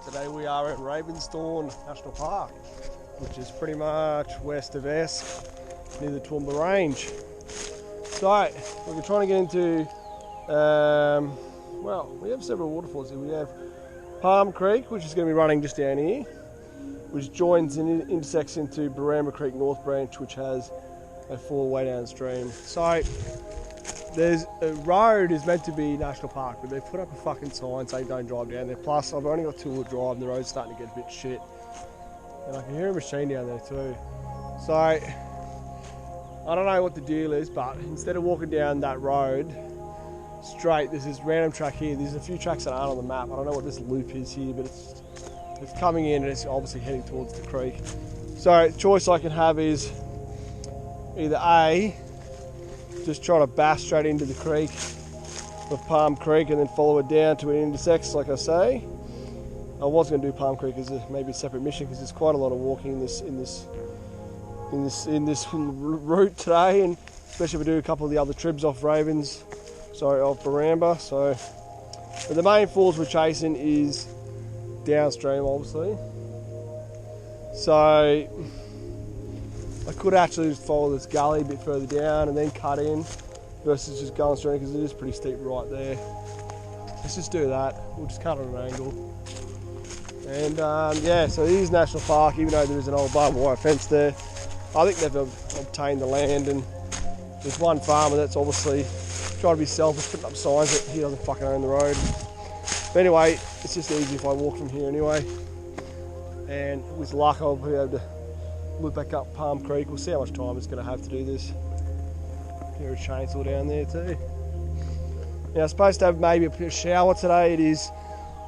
Today we are at Ravensbourne National Park, which is pretty much west of Esk, near the Toowoomba Range. So, we're trying to get into, well, we have several waterfalls here. We have Buaraba Creek, which is going to be running just down here, which joins and intersects into BuarabaCreekNorth branch, which has a 4-way downstream. So, there's a road is meant to be national park, but they've put up a fucking sign saying don't drive down there. Plus, I've only got 2-wheel drive and the road's starting to get a bit shit. And I can hear a machine down there too. So, I don't know what the deal is, but instead of walking down that road straight, there's this random track here. There's a few tracks that aren't on the map. I don't know what this loop is here, but it's coming in and it's obviously heading towards the creek. So, the choice I can have is either A, just try to bash straight into the creek of Buaraba Creek and then follow it down to it intersects, like I say. I was going to do Buaraba Creek as maybe a separate mission because there's quite a lot of walking in this route today, and especially if we do a couple of the other trips off off Buaraba. So, but the main falls we're chasing is downstream, obviously. So, I could actually just follow this gully a bit further down and then cut in versus just going straight because it is pretty steep right there. Let's just do that. We'll just cut on an angle. And yeah, so it is national park, even though there is an old barbed wire fence there. I think they've obtained the land, and there's one farmer that's obviously trying to be selfish, putting up signs that he doesn't fucking own the road. But anyway, it's just easy if I walk from here anyway. And with luck, I'll be able to loop back up Buaraba Creek. We'll see how much time it's going to have to do this. There's a chainsaw down there too. Now, I'm supposed to have maybe a bit of shower today. It is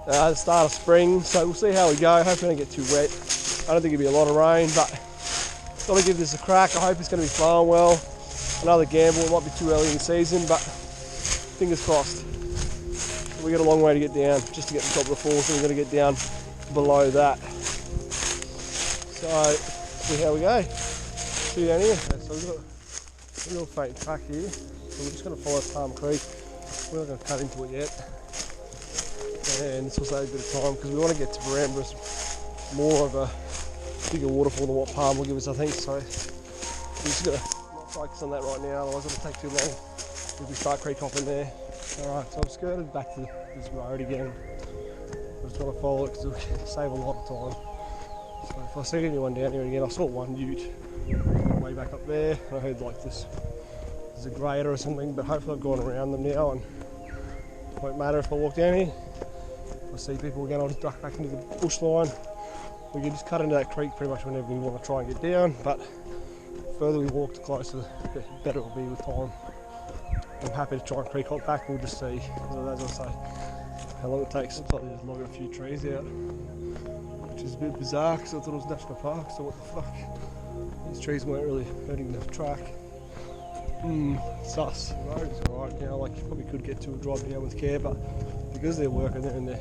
the start of spring, so we'll see how we go. Hopefully I don't get too wet. I don't think it'll be a lot of rain, but got to give this a crack. I hope it's going to be flowing well. Another gamble. It might be too early in the season, but fingers crossed. We got a long way to get down just to get to the top of the falls, and we're going to get down below that. So, see how we go. See down here. Okay, so we've got a real faint track here. So we're just going to follow Buaraba Creek. We're not going to cut into it yet. And this will save a bit of time because we want to get to Buaraba. It's more of a bigger waterfall than what Buaraba will give us, I think. So we're just going to not focus on that right now, otherwise it'll take too long if we start creek hopping there. Alright, so I've skirted back to this road again. I just want to follow it because it'll save a lot of time. So if I see anyone down here again, I saw one ute way back up there. I heard like there's a grader or something, but hopefully I've gone around them now and it won't matter if I walk down here. If I see people again, I'll just duck back into the bush line. We can just cut into that creek pretty much whenever we want to try and get down, but the further we walk, the closer, the better it'll be with time. I'm happy to try and creek hop back. We'll just see, as I say, how long it takes. Looks like they're just logging a few trees out, which is a bit bizarre because I thought it was national park, so what the fuck? These trees weren't really hurting the track. Sus. The road is alright now, like you probably could get to a drive down with care, but because they're working there and it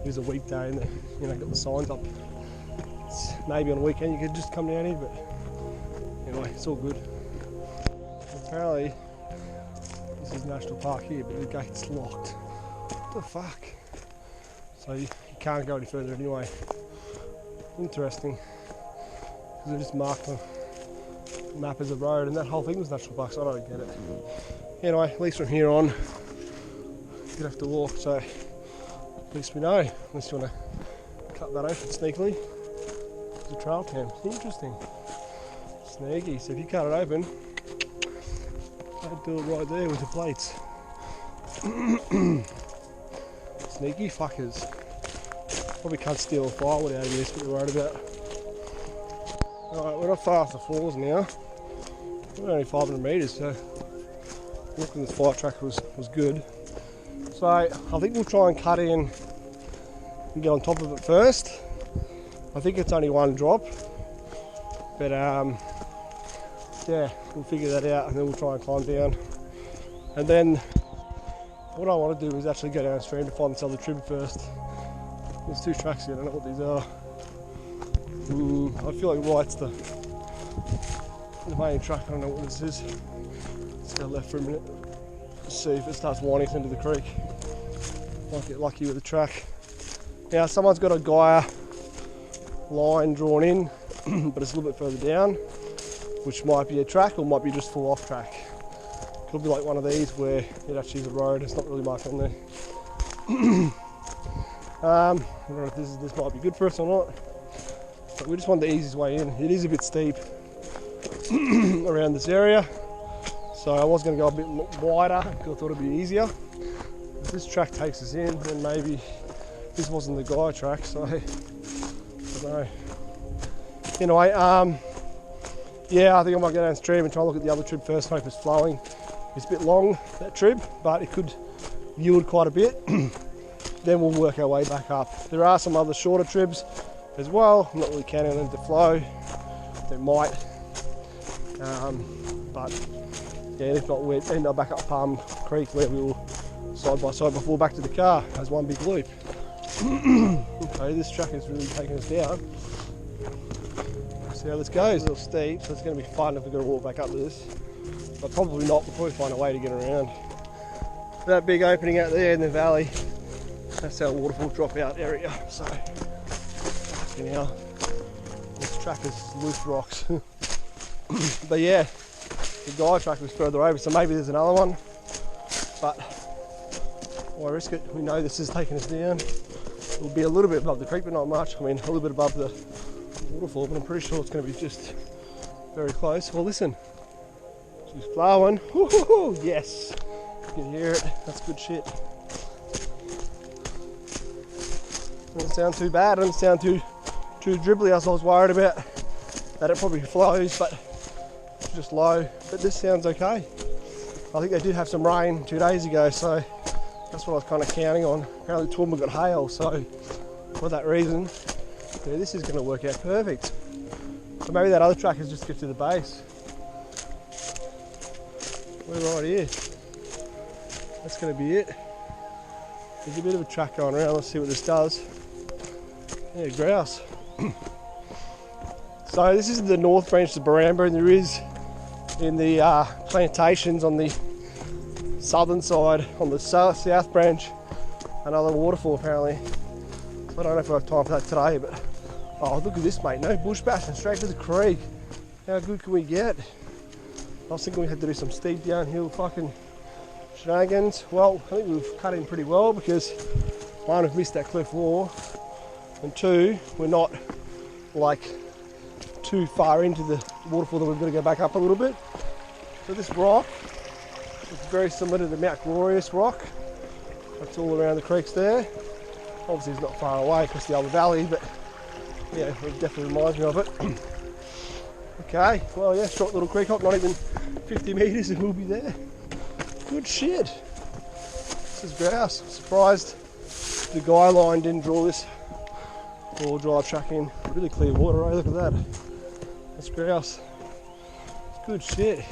is a weekday and they're got the signs up, maybe on a weekend you could just come down here, but anyway, it's all good. Apparently, this is national park here, but the gate's locked. What the fuck? So you can't go any further anyway. Interesting. Because they just marked the map as a road, and that whole thing was national park, so I don't get it. Anyway, at least from here on, you'd have to walk, so at least we know. Unless you want to cut that open sneakily. It's a trail cam. Interesting. Sneaky. So if you cut it open, I'd do it right there with the plates. Sneaky fuckers. Probably can't steal firewood out of this, what we're worried about. Alright, we're not far off the falls now. We're only 500 metres, so walking this fire track was good. So I think we'll try and cut in and get on top of it first. I think it's only one drop, but yeah, we'll figure that out and then we'll try and climb down. And then what I want to do is actually go downstream to find this other trib first. There's 2 tracks here, I don't know what these are. I feel like right's the main track, I don't know what this is. Let's go left for a minute. See if it starts winding into the creek. Might get lucky with the track. Now someone's got a Gaia line drawn in, but it's a little bit further down, which might be a track or might be just full off track. Could be like one of these where it actually is a road, it's not really marked on there. I don't know if this might be good for us or not, but we just want the easiest way in. It is a bit steep around this area, so I was going to go a bit wider because I thought it'd be easier. If this track takes us in, then maybe this wasn't the Gaia track, so I don't know. Anyway, yeah, I think I might go downstream and try and look at the other trib first, hope it's flowing. It's a bit long, that trib, but it could yield quite a bit. Then we'll work our way back up. There are some other shorter tribs as well. I'm not really counting on them to flow. They might. But yeah, if not, we'll end up back up Palm Creek where we will side by side before back to the car as one big loop. Okay, this track is really taking us down. See how this goes. It's a little steep, so it's going to be fun if we're going to walk back up this. But probably not. We'll probably find a way to get around. That big opening out there in the valley, that's our waterfall dropout area. So, fucking hell, this track is loose rocks. But yeah, the Gaia track was further over, so maybe there's another one. But why risk it? We know this is taking us down. It'll be a little bit above the creek, but not much. I mean, a little bit above the waterfall, but I'm pretty sure it's going to be just very close. Well, listen, she's flowing. Woo-hoo-hoo, yes, you can hear it. That's good shit. Doesn't sound too bad. Doesn't sound too dribbly as I was worried about that it probably flows, but it's just low. But this sounds okay. I think they did have some rain 2 days ago, so that's what I was kind of counting on. Apparently Toowoomba got hail, so for that reason, yeah, this is going to work out perfect. So maybe that other track is just to get to the base. We're right here. That's going to be it. There's a bit of a track going around. Let's see what this does. Yeah, grouse. So this is the north branch of Buaraba, and there is in the plantations on the southern side, on the south branch, another waterfall apparently. I don't know if I have time for that today, but oh, look at this, mate. No bush bashing, straight to the creek. How good can we get? I was thinking we had to do some steep downhill fucking shenanigans. Well, I think we've cut in pretty well because one, we've missed that cliff wall, and two, we're not like too far into the waterfall that we've got to go back up a little bit. So this rock is very similar to the Mount Glorious rock. That's all around the creeks there. Obviously it's not far away across the other valley, but yeah, it definitely reminds me of it. Okay, well yeah, short little creek hop, not even 50 metres and we'll be there. Good shit. This is grouse. Surprised the Gaia line didn't draw this all drive track in. Really clear water, eh? Look at that. That's grouse. It's good shit.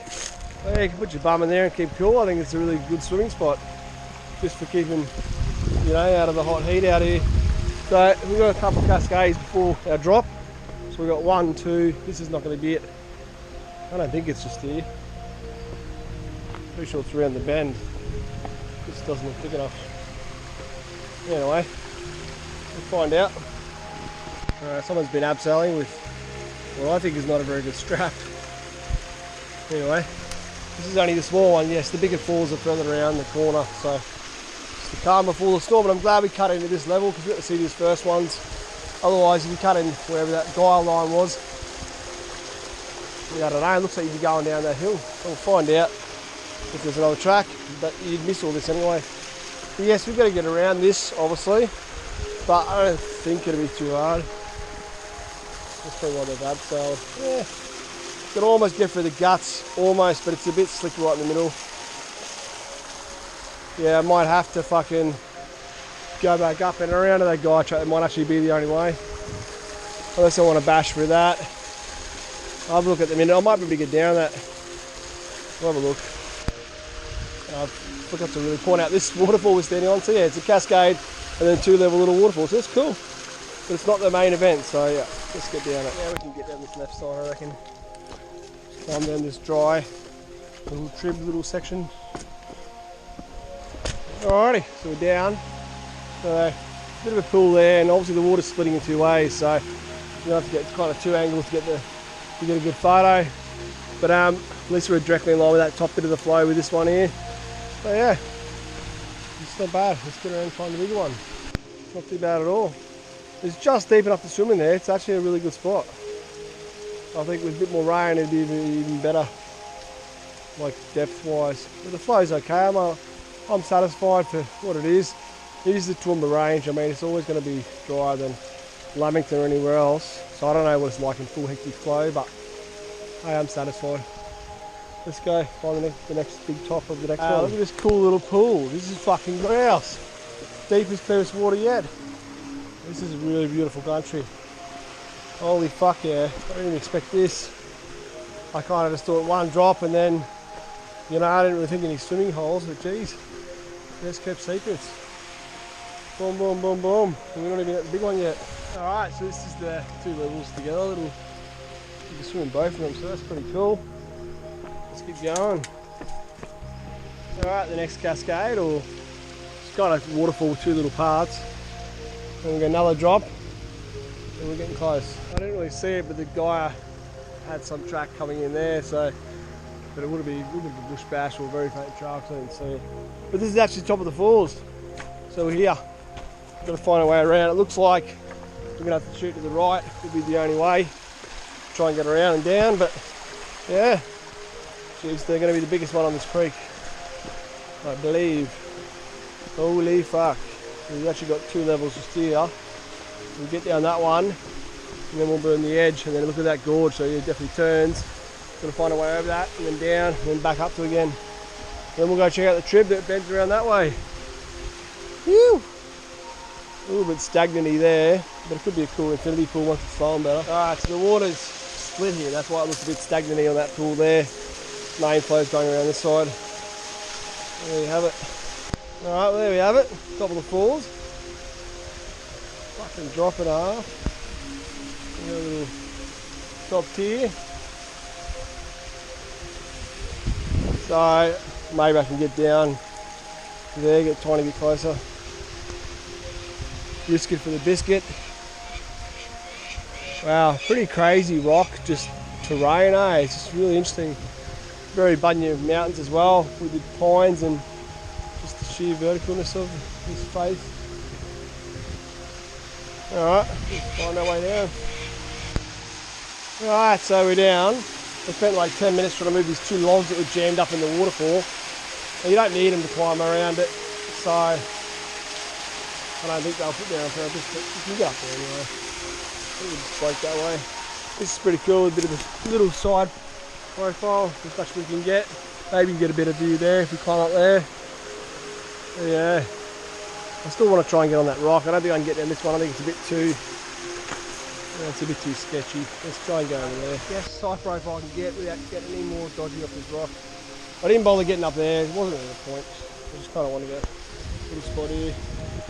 Well, yeah, you can put your bum in there and keep cool. I think it's a really good swimming spot just for keeping, you know, out of the hot heat out here. So we've got a couple of cascades before our drop. So we've got 1, 2. This is not going to be it. I don't think it's just here. Pretty sure it's around the bend. This doesn't look thick enough. Anyway, we'll find out. Someone's been abseiling with what I think is not a very good strap. Anyway, this is only the small one. Yes, the bigger falls are further around the corner, so it's the calm before the storm. But I'm glad we cut into this level because we got to see these first ones. Otherwise, if you cut in wherever that Gaia line was, I don't know, it looks like you'd be going down that hill. So we'll find out if there's another track, but you'd miss all this anyway. But yes, we've got to get around this, obviously, but I don't think it'll be too hard. That's probably why they've abseiled. Yeah, can almost get through the guts, almost, but it's a bit slick right in the middle. Yeah, I might have to fucking go back up and around to that Gaia track. It might actually be the only way, unless I want to bash through that. I'll have a look at the minute. I might be able to get down that. We'll have a look. I forgot to really point out this waterfall we're standing on. So yeah, it's a cascade and then 2 level little waterfalls. So it's cool, but it's not the main event. So yeah, let's get down it. Yeah, we can get down this left side, I reckon. Climb down this dry little trib, little section. Alrighty, so we're down. So bit of a pool there, and obviously the water's splitting in two ways, so you have to get kind of two angles to get a good photo. But at least we're directly in line with that top bit of the flow with this one here. So yeah, it's not bad. Let's get around and find the bigger one. It's not too bad at all. It's just deep enough to swim in there. It's actually a really good spot. I think with a bit more rain it'd be even better, like depth wise. But the flow's okay. I'm satisfied for what it is. It is the Toowoomba range. I mean, it's always going to be drier than Lamington or anywhere else. So I don't know what it's like in full hectic flow, but I am satisfied. Let's go find the next big top of the next one. Look at this cool little pool. This is fucking grouse. Deepest, clearest water yet. This is really beautiful country. Holy fuck yeah. I didn't even expect this. I kind of just thought one drop and then, you know, I didn't really think any swimming holes, but geez, best kept secrets. Boom, boom, boom, boom. And we're not even at the big one yet. Alright, so this is the two levels together. You can swim in both of them, so that's pretty cool. Let's keep going. Alright, the next cascade, or it's kind of waterfall with two little parts. And we've got another drop, and we're getting close. I didn't really see it, but the guy had some track coming in there, so, but it would have been a bush bash or a very faint trail, so I didn't see it. But this is actually the top of the falls, so we're here. We've got to find a way around. It looks like we're going to have to shoot to the right. Could be the only way. Try and get around and down, but yeah. Jeez, they're going to be the biggest one on this creek, I believe. Holy fuck. So we've actually got two levels just here. We'll get down that one, and then we'll burn the edge, and then look at that gorge, so it definitely turns. Got to find a way over that, and then down, and then back up to again. Then we'll go check out the trib that bends around that way. Whew! A little bit stagnant-y there, but it could be a cool infinity pool once it's flowing better. Alright, so the water's split here, that's why it looks a bit stagnant-y on that pool there. Main flow's going around this side. There you have it. Alright, well, there we have it. Top of the falls. Fucking drop it off. A little top tier. So maybe I can get down there, get a tiny bit closer. Risk it for the biscuit. Wow, pretty crazy rock, just terrain, eh? It's just really interesting. Very bunya mountains as well, with the pines and just the sheer verticalness of this face. Alright, let's find our way down. Alright, so we're down. We spent like 10 minutes trying to move these two logs that were jammed up in the waterfall. And you don't need them to climb around it, so I don't think they'll put down for us. You can get up there anyway. I think we'll just break that way. This is pretty cool, a bit of a little side profile, as much as we can get. Maybe we can get a better view there if we climb up there. But yeah, I still want to try and get on that rock. I don't think I can get down this one. I think it's a bit too, it's a bit too sketchy. Let's try and go over there. Best side profile I can get without getting any more dodgy off this rock. I didn't bother getting up there. It wasn't really the point. I just kind of want to get a little spot here.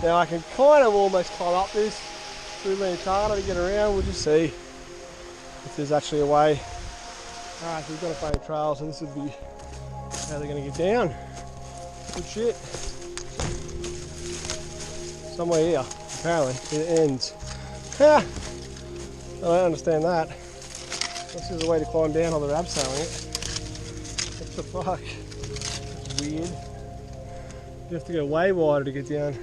Now I can kind of almost climb up this. It's really harder to get around. We'll just see if there's actually a way. Alright, so we've got a faint trail, so this would be how they're going to get down. Good shit. Somewhere here, apparently, it ends. Ha! I don't understand that. This is a way to climb down on the abseiling it. What the fuck? That's weird. You have to go way wider to get down.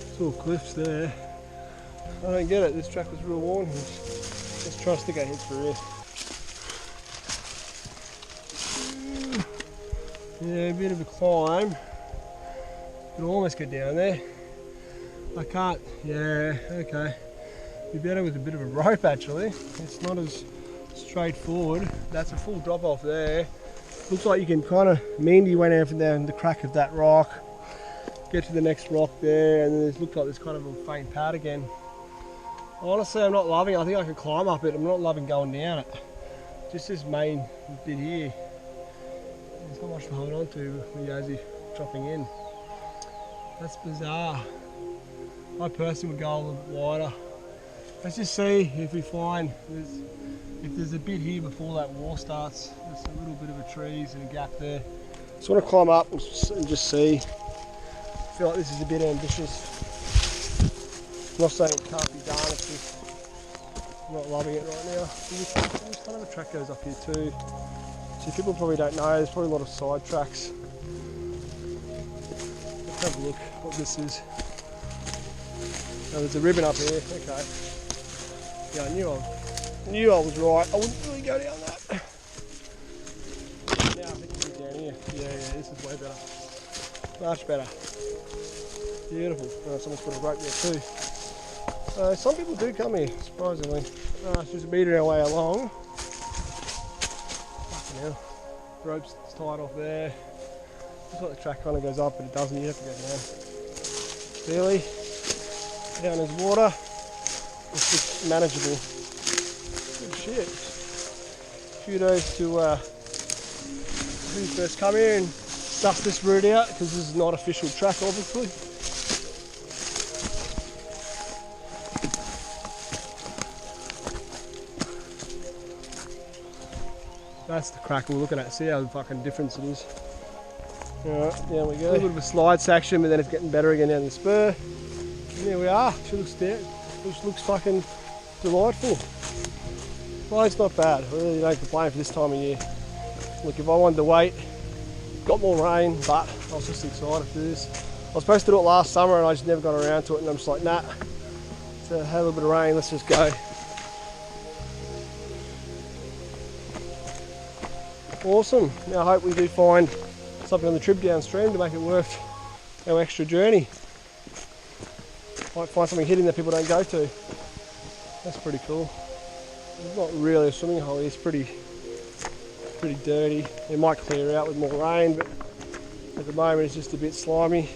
It's all cliffs there. I don't get it, this track was real worn. Let's try to stick our heads for here. Yeah, a bit of a climb. Could almost get down there. I can't, yeah, okay. Be better with a bit of a rope actually. It's not as straightforward. That's a full drop off there. Looks like you can kind of meander your way down the crack of that rock. Get to the next rock there, and then it looks like there's kind of a faint pad again. Honestly, I'm not loving it. I think I could climb up it. I'm not loving going down it. Just this main bit here. There's not much to hold on to when you're actually dropping in. That's bizarre. I personally would go a little bit wider. Let's just see if we find if there's a bit here before that wall starts. There's a little bit of a trees and a gap there. Just want to climb up and just see. I feel like this is a bit ambitious. I'm not saying it can't be done, it's just I'm not loving it right now. This kind of a track goes up here too. See, people probably don't know, there's probably a lot of side tracks. Let's have a look what this is. Oh, there's a ribbon up here, okay. Yeah, I knew I was right. I wouldn't really go down that. Now I think we get down here. Yeah, this is way better. Much better. Beautiful. Oh, someone's put a rope there too. Some people do come here, surprisingly. It's just beating our way along. Fucking hell. The rope's tied off there. Looks like the track kind of goes up, but it doesn't. You have to go down. Clearly, down is water. It's just manageable. Good shit. Kudos to who first come here and suss this route out, because this is not official track, obviously. That's the crack we're looking at. See how fucking difference it is. Alright, down we go. A little bit of a slide section, but then it's getting better again down the spur. And there we are. She looks fucking delightful. Well, it's not bad. I really don't complain for this time of year. Look, if I wanted to wait, got more rain, but I was just excited for this. I was supposed to do it last summer and I just never got around to it, and I'm just like, nah. So I had a little bit of rain, let's just go. Awesome. Now I hope we do find something on the trip downstream to make it worth our extra journey. Might find something hidden that people don't go to. That's pretty cool. It's not really a swimming hole, it's pretty dirty. It might clear out with more rain, but at the moment it's just a bit slimy.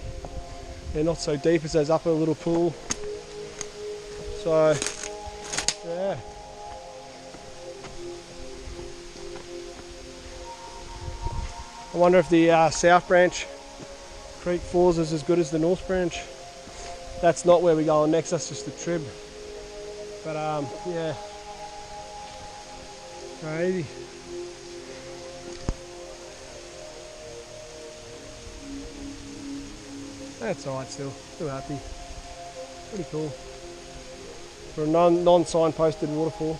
They're not so deep as those upper little pool. So, yeah. I wonder if the South Branch Creek Falls is as good as the North Branch. That's not where we're going next, that's just the trib. But yeah, crazy. That's alright still happy. Pretty cool. For a non-signposted waterfall.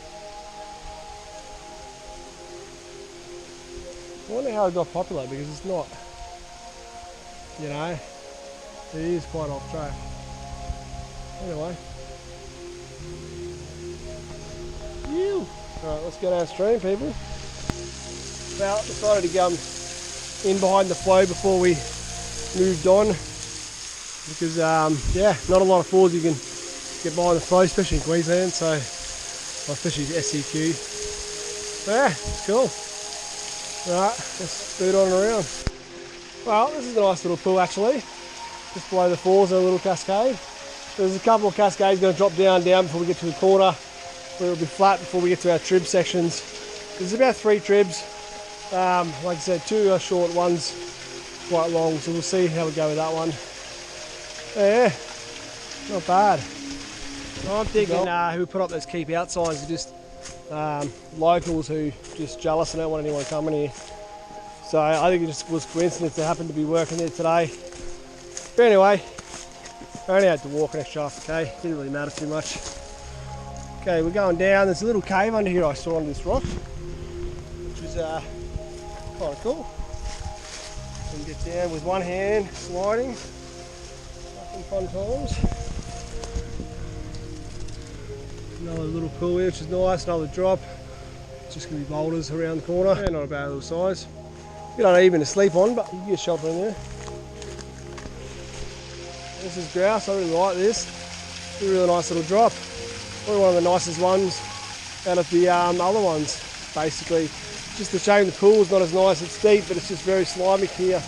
I wonder how it got popular, because it's not, you know, it is quite off track. Anyway. Alright, let's go downstream, people. Well, decided to come in behind the flow before we moved on, because yeah, not a lot of falls you can get behind the flow, especially in Queensland, so especially SEQ. So yeah, it's cool. Alright, let's boot on around. Well, this is a nice little pool actually. Just below the falls, a little cascade. There's a couple of cascades going to drop down before we get to the corner, where it'll be flat before we get to our trib sections. There's about 3 tribs. Like I said, 2 are short, one's quite long, so we'll see how we go with that one. Yeah, not bad. I'm thinking who put up those keep out signs are just locals who just jealous and don't want anyone coming here. So I think it just was coincidence they happened to be working there today. But anyway, I only had to walk an extra half a K, didn't really matter too much. Okay, we're going down. There's a little cave under here I saw on this rock, which is kind of cool. You can get down with one hand, sliding. Fucking fun times. Another little pool here, which is nice, another drop. It's just going to be boulders around the corner. Yeah, not a bad little size. A bit uneven to sleep on, but you can get shelter in there. This is grouse, I really like this. It's a really nice little drop. Probably one of the nicest ones out of the other ones, basically. Just a shame the pool's not as nice, it's deep, but it's just very slimy here.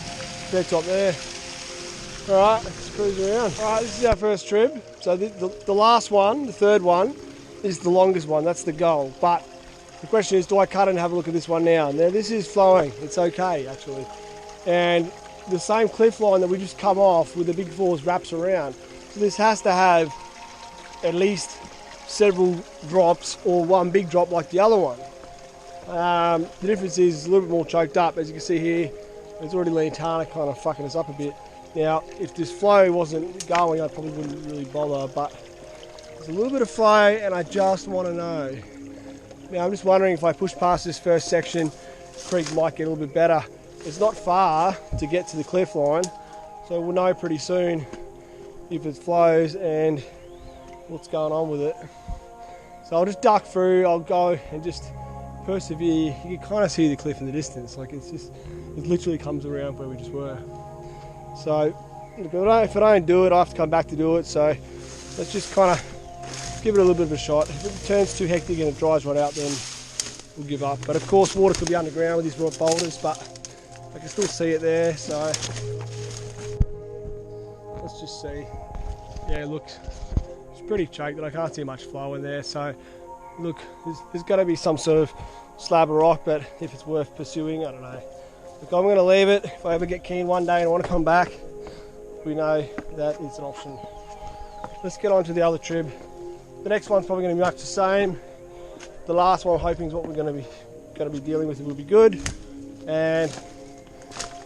Dead top there. Alright, let's cruise around. Alright, this is our first trib. So the last one, the third one, is the longest one, that's the goal. But the question is, do I cut and have a look at this one now? Now this is flowing, it's okay actually. And the same cliff line that we just come off with the big falls wraps around. So this has to have at least several drops or one big drop like the other one. The difference is a little bit more choked up, as you can see here. There's already lantana kind of fucking us up a bit. Now, if this flow wasn't going, I probably wouldn't really bother, but there's a little bit of flow and I just want to know. Now, I'm just wondering if I push past this first section, the creek might get a little bit better. It's not far to get to the cliff line, so we'll know pretty soon if it flows and what's going on with it. So I'll just duck through, I'll go and just persevere. You can kind of see the cliff in the distance, like it literally comes around where we just were. So if I don't do it, I have to come back to do it, so let's just kind of give it a little bit of a shot. If it turns too hectic and it dries right out, then we'll give up. But of course water could be underground with these rock boulders, but I can still see it there, so let's just see. Yeah, look, it's pretty choked and I can't see much flow in there, so look, there's got to be some sort of slab of rock, but if it's worth pursuing, I don't know. Look, I'm going to leave it. If I ever get keen one day and I want to come back, we know that it's an option. Let's get on to the other trib. The next one's probably going to be much the same. The last one, I'm hoping, is what we're going to be dealing with. It will be good, and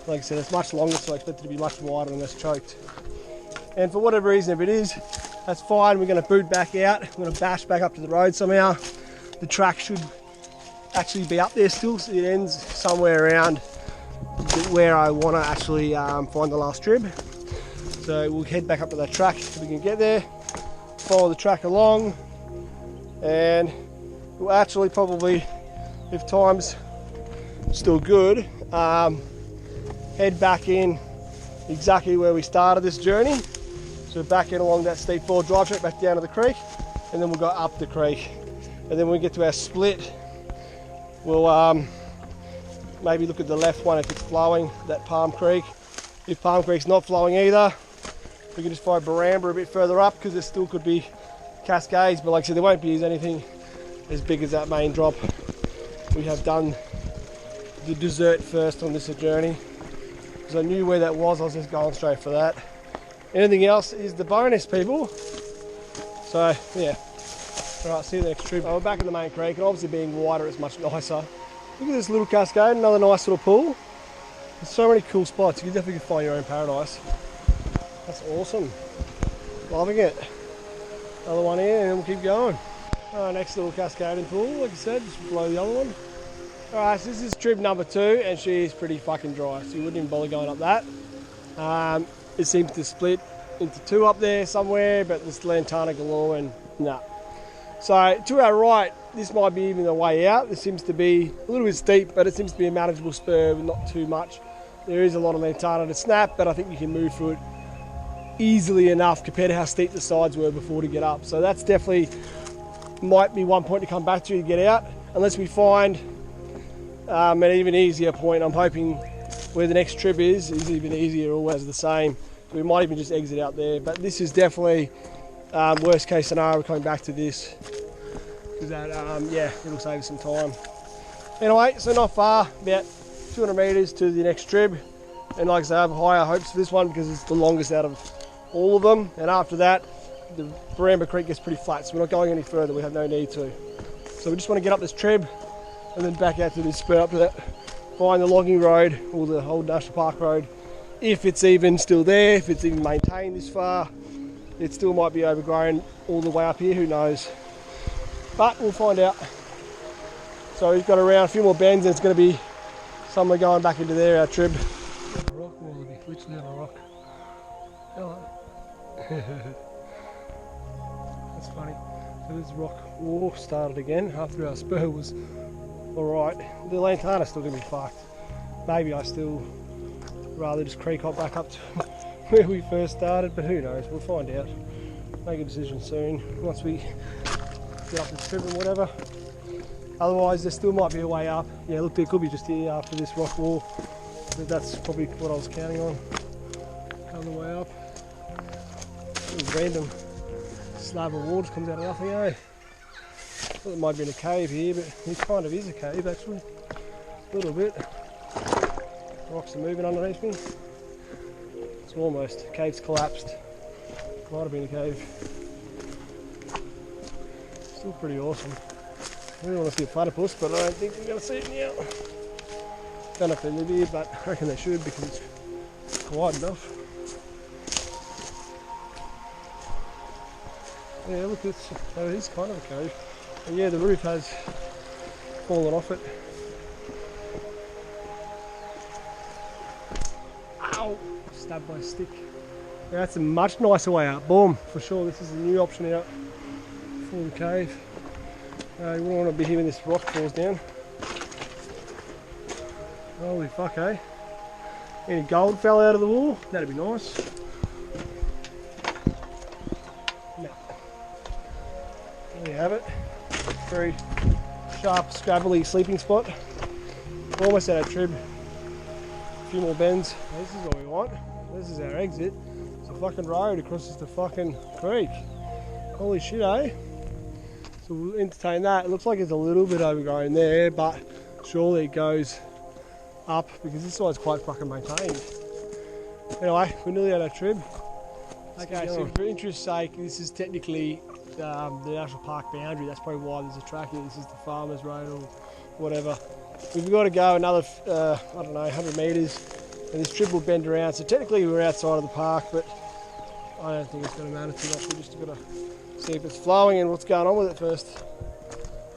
like I said, it's much longer, so I expect it to be much wider and less choked. And for whatever reason, if it is, that's fine. We're going to boot back out. We're going to bash back up to the road somehow. The track should actually be up there still, so it ends somewhere around where I want to actually find the last trib. So we'll head back up to that track if we can get there, follow the track along, and we'll actually probably, if time's still good, head back in exactly where we started this journey. So back in along that steep board drive track back down to the creek, and then we'll go up the creek. And then when we get to our split, we'll maybe look at the left one if it's flowing, that Palm Creek. If Palm Creek's not flowing either, we can just find Buaraba a bit further up, because there still could be cascades, but like I said, there won't be anything as big as that main drop. We have done the dessert first on this journey, because I knew where that was. I was just going straight for that. Anything else is the bonus, people. So yeah, all right, see you the next trip. We're back in the main creek, and obviously being wider it's much nicer. Look at this little cascade, another nice little pool. There's so many cool spots. You can definitely find your own paradise. That's awesome. Loving it. Another one here, and then we'll keep going. Next little cascading pool, like I said, just below the other one. Alright, so this is trib number 2, and she's pretty fucking dry, so you wouldn't even bother going up that. It seems to split into 2 up there somewhere, but there's lantana galore and nah. So to our right, this might be even the way out. This seems to be a little bit steep, but it seems to be a manageable spur with not too much. There is a lot of lantana to snap, but I think you can move through it easily enough compared to how steep the sides were before to get up. So that's definitely might be one point to come back to get out, unless we find an even easier point. I'm hoping where the next trip is even easier, always the same. So we might even just exit out there, but this is definitely worst case scenario, we're coming back to this, because that yeah, it'll save us some time. Anyway, so not far, about 200 metres to the next trib, and like I say, I have higher hopes for this one because it's the longest out of all of them, and after that the Buaraba Creek gets pretty flat, so we're not going any further. We have no need to. So we just want to get up this trib and then back out to this spur up to that, find the logging road or the old National Park road, if it's even still there, if it's even maintained this far. It still might be overgrown all the way up here, who knows, but we'll find out. So we've got around a few more bends, and it's going to be somewhere going back into there, our trib. A rock, literally on a rock. Hello. That's funny. So this rock wall started again after our spur was alright. The lantana's still going to be fucked. Maybe I still rather just creek hop back up to where we first started, but who knows, we'll find out. Make a decision soon once we get up this trip and whatever. Otherwise there still might be a way up. Yeah, look, there could be just here after this rock wall, but that's probably what I was counting on. Come the way up. Random slab of water comes out of nothing, eh? I thought it might have been a cave here, but it kind of is a cave actually. A little bit. Rocks are moving underneath me. It's almost. The cave's collapsed. Might have been a cave. Still pretty awesome. I really want to see a platypus, but I don't think we're going to see it now. Don't know if they live here, but I reckon they should because it's wide enough. Yeah, look, it is kind of a cave. And yeah, the roof has fallen off it. Ow! Stabbed by a stick. Yeah, that's a much nicer way out. Boom, for sure. This is a new option out for the cave. You wouldn't want to be hitting this rock falls down. Holy fuck, eh? Any gold fell out of the wall? That'd be nice. No. There you have it. Very sharp, scrabbly sleeping spot. We're almost out of trib. A few more bends. This is what we want. This is our exit. It's a fucking road across the fucking creek. Holy shit, eh? So we'll entertain that. It looks like it's a little bit overgrown there, but surely it goes up because this side's quite fucking maintained. Anyway, we're nearly out of trib. Okay, so for interest's sake, this is technically the national park boundary. That's probably why there's a track here. This is the farmer's road or whatever. We've got to go another, I don't know, 100 metres, and this trib will bend around. So technically we're outside of the park, but I don't think it's going to matter too much. We're just got to see if it's flowing and what's going on with it first.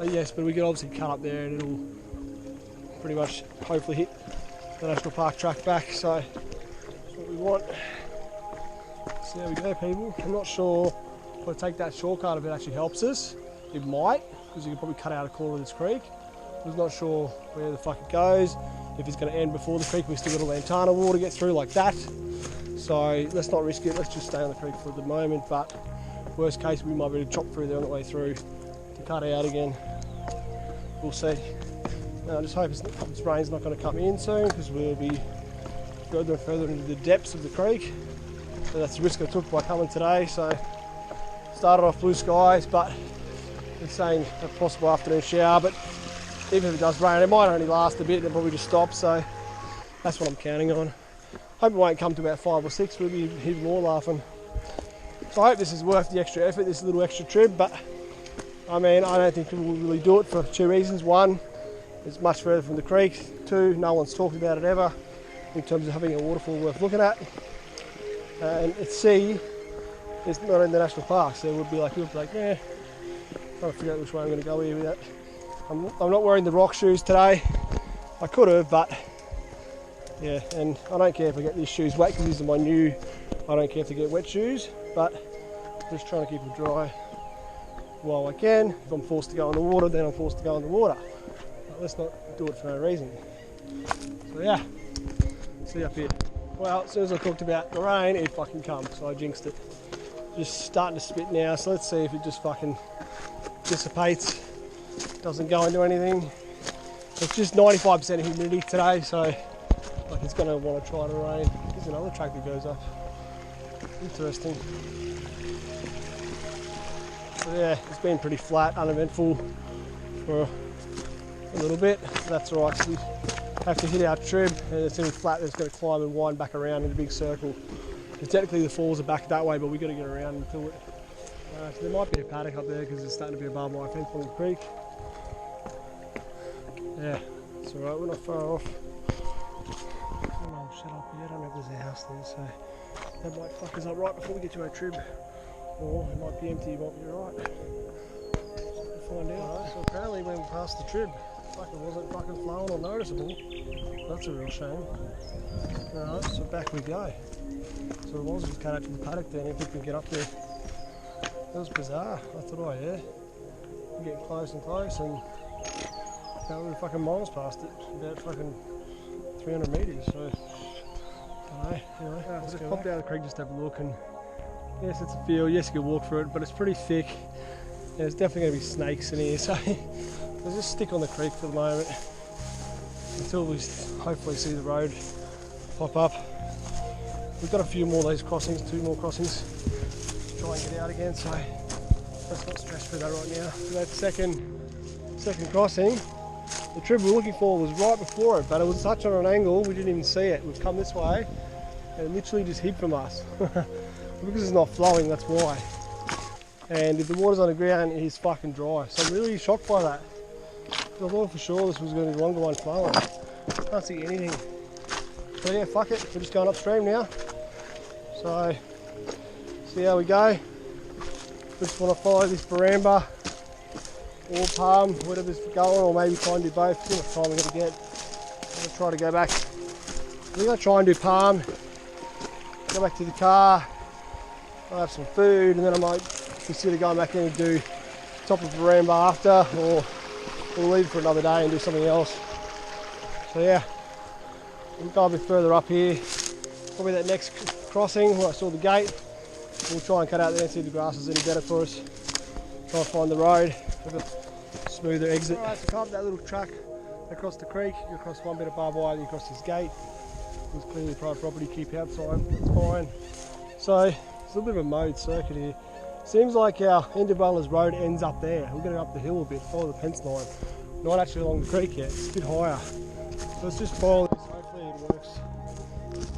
Yes, but we can obviously cut up there and it'll pretty much hopefully hit the national park track back. So that's what we want. So there we go, people. I'm not sure if I take that shortcut if it actually helps us. It might, because you can probably cut out a corner of this creek. I'm not sure where the fuck it goes. If it's going to end before the creek, we've still got a lantana wall to get through like that. So let's not risk it. Let's just stay on the creek for the moment. But worst case, we might be able to chop through there on the way through to cut out again. We'll see. I just hope this rain's not going to cut me in soon because we'll be further and further into the depths of the creek. So that's the risk I took by coming today. So started off blue skies, but they're saying a possible afternoon shower. But even if it does rain, it might only last a bit and it'll probably just stop. So that's what I'm counting on. Hope it won't come to about 5 or 6. We'll be even more laughing. So I hope this is worth the extra effort, this little extra trip. But I mean, I don't think we'll really do it for 2 reasons. One, it's much further from the creek. 2, no one's talked about it ever in terms of having a waterfall worth looking at. And at C, it's not in the national park, so we'll be like, trying to figure out which way I'm going to go here with that. I'm not wearing the rock shoes today. I could have, but yeah, and I don't care if I get these shoes wet because these are my new. I don't care if they get wet shoes, but I'm just trying to keep them dry while I can. If I'm forced to go in the water, then I'm forced to go in the water. But let's not do it for no reason. So yeah, see up here. Well, as soon as I talked about the rain, it fucking comes, so I jinxed it. Just starting to spit now, so let's see if it just fucking dissipates, doesn't go into anything. It's just 95% humidity today, so like it's going to want to try to rain. There's another track that goes up. Interesting. So yeah, it's been pretty flat, uneventful for a little bit. That's alright, so we have to hit our trib and it's going to be flat, it's going to climb and wind back around in a big circle. And technically the falls are back that way, but we've got to get around until it. So there might be a paddock up there because it's starting to be a barbed wire fence on the creek. Yeah, it's alright, we're not far off. Oh, shut up, I don't know if there's a house there, so that might fuck us up right before we get to our trib. Or it might be empty, it might be right. We'll find out. Right, so apparently when we passed the trib, it wasn't fucking flowing or noticeable. That's a real shame. Alright, so back we go. So it was just cut out to the paddock there and if we can get up there. That was bizarre. I thought, oh yeah, we're getting close and close and now we're fucking miles past it. About fucking 300 metres, so I don't know. Anyway, let's just pop down the creek just to have a look and yes, it's a field, yes you can walk through it, but it's pretty thick and there's definitely going to be snakes in here, so let's just stick on the creek for the moment until we hopefully see the road pop up. We've got a few more of those crossings, 2 more crossings to try and get out again, so let's not stress through that right now. So that second crossing, the trib we were looking for was right before it, but it was such on an angle we didn't even see it. We've come this way and it literally just hid from us. Because it's not flowing, that's why. And if the water's on the ground, it is fucking dry. So I'm really shocked by that. I thought for sure this was going to be the longer one flowing. Can't see anything. So yeah, fuck it, we're just going upstream now. So, see how we go. We just want to follow this Buaraba or palm, whatever's going, or maybe try and do both. Too much time we're going to get. I'm going to try to go back. We're going to try and do palm, go back to the car, I'll have some food, and then I might consider going back in and do top of Buaraba after, or we'll leave for another day and do something else. So yeah, we'll go a bit further up here, probably that next crossing where I saw the gate. We'll try and cut out there and see if the grass is any better for us. Try and find the road, have a smoother exit. Alright, so come up that little track across the creek, you across one bit of barbed wire, you cross this gate. It's clearly private property, keep outside, that's fine. So, it's a little bit of a mode circuit here. Seems like our end of Bulla's road ends up there. We're going up the hill a bit, follow the fence line. Not actually along the creek yet, it's a bit higher. So let's just follow this, hopefully it works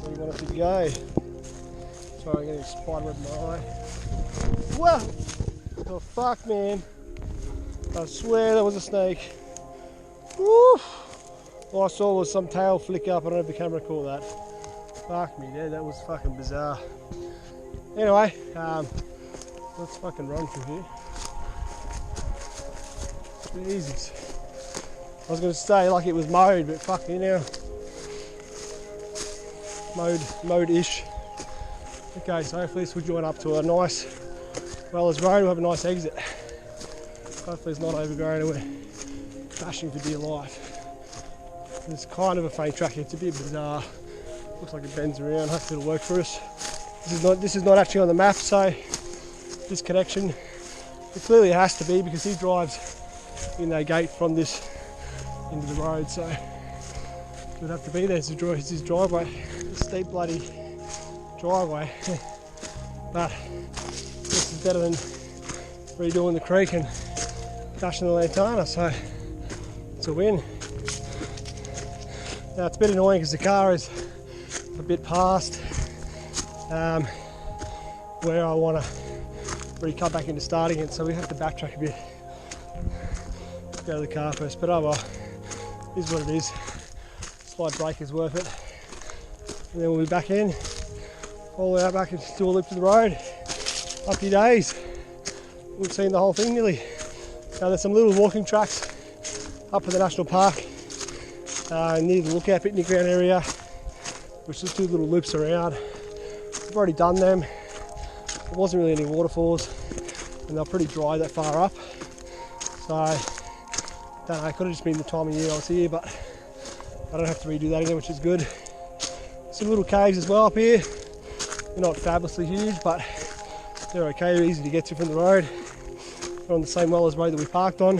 where we want it to go. Sorry, I'm getting a spider web in my eye. Whoa! Oh fuck, man. I swear that was a snake. Woo! All I saw was some tail flick up. I don't know if the camera caught that. Fuck me, dude, that was fucking bizarre. Anyway, let's fucking run through here. Jesus. I was going to say like it was mode, but fuck me now. Mode-ish. Okay, so hopefully this will join up to a nice Weller's Road. We'll have a nice exit. Hopefully it's not overgrown and we're dashing for dear life. It's kind of a faint track, it's a bit bizarre. Looks like it bends around, hopefully it'll work for us. This is not actually on the map, so this connection, it clearly has to be because he drives in that gate from this into the road, so it would have to be there. It's his driveway, a steep bloody driveway. But this is better than redoing the creek and dashing the Lantana, so it's a win. Now it's a bit annoying because the car is a bit past where I want to re-cut back into starting it, so we have to backtrack a bit. Go to the car first, but oh well, it is what it is. Slight break is worth it. And then we'll be back in, all the way out back and do a loop to the road. Lucky days. We've seen the whole thing nearly. Now there's some little walking tracks up in the national park near the lookout picnic ground area, which just do little loops around. We've already done them. There wasn't really any waterfalls and they're pretty dry that far up. So, I don't know, it could have just been the time of year I was here, but I don't have to redo that again, which is good. Some little caves as well up here. They're not fabulously huge, but they're okay, they're easy to get to from the road. They're on the same Weller's Road that we parked on,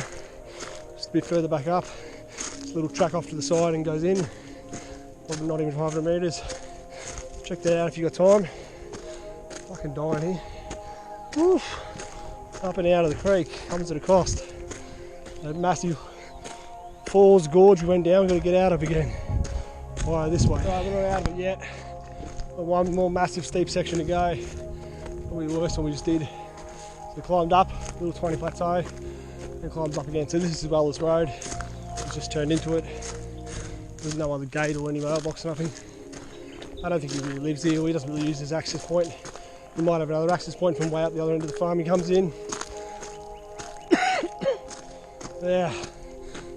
just a bit further back up. It's a little track off to the side and goes in, probably not even 500 metres. Check that out if you've got time. Fucking dying here. Woof. Up and out of the creek, comes at a cost. That massive falls gorge we went down, we've got to get out of again. Right, this way. Right, we're not out of it yet. Got one more massive steep section to go. Probably the worst one we just did. So we climbed up, a little tiny plateau, and climbs up again. So this is Weller's Road. It's just turned into it. There's no other gate or any mailbox, nothing. I don't think he really lives here, or he doesn't really use his access point. We might have another access point from way up the other end of the farm he comes in. Yeah,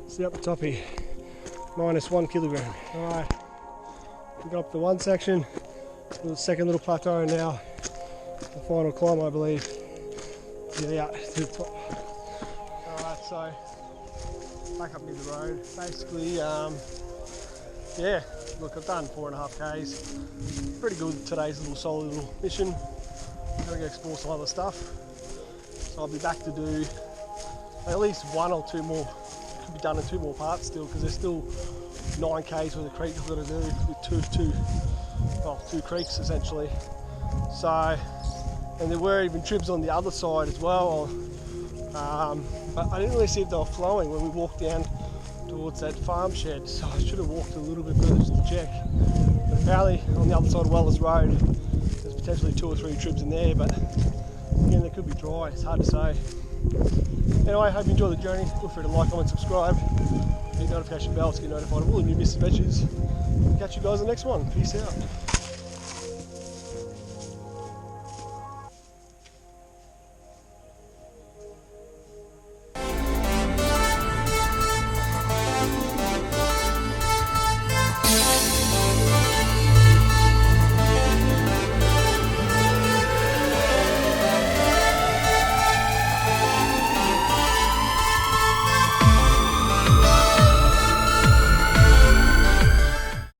see up the top here, -1 kilogram. Alright, we got up the one section, the second little plateau, and now the final climb, I believe, to get out to the top. Alright, so back up near the road. Basically, yeah, look, I've done 4.5 Ks. Pretty good with today's little solid little mission. I'm gonna go explore some other stuff. So I'll be back to do at least 1 or 2 more. Could be done in 2 more parts still, because there's still 9 Ks with a creek I've got to do with two creeks essentially. So, and there were even trips on the other side as well. But I didn't really see if they were flowing when we walked down towards that farm shed, so I should have walked a little bit further just to check. But apparently on the other side of Weller's Road there's potentially 2 or 3 trips in there, but again they could be dry, it's hard to say. Anyway, I hope you enjoy the journey. Feel free to like, comment, subscribe. hit notification bell to get notified of all the new misadventures. Catch you guys in the next one. Peace out.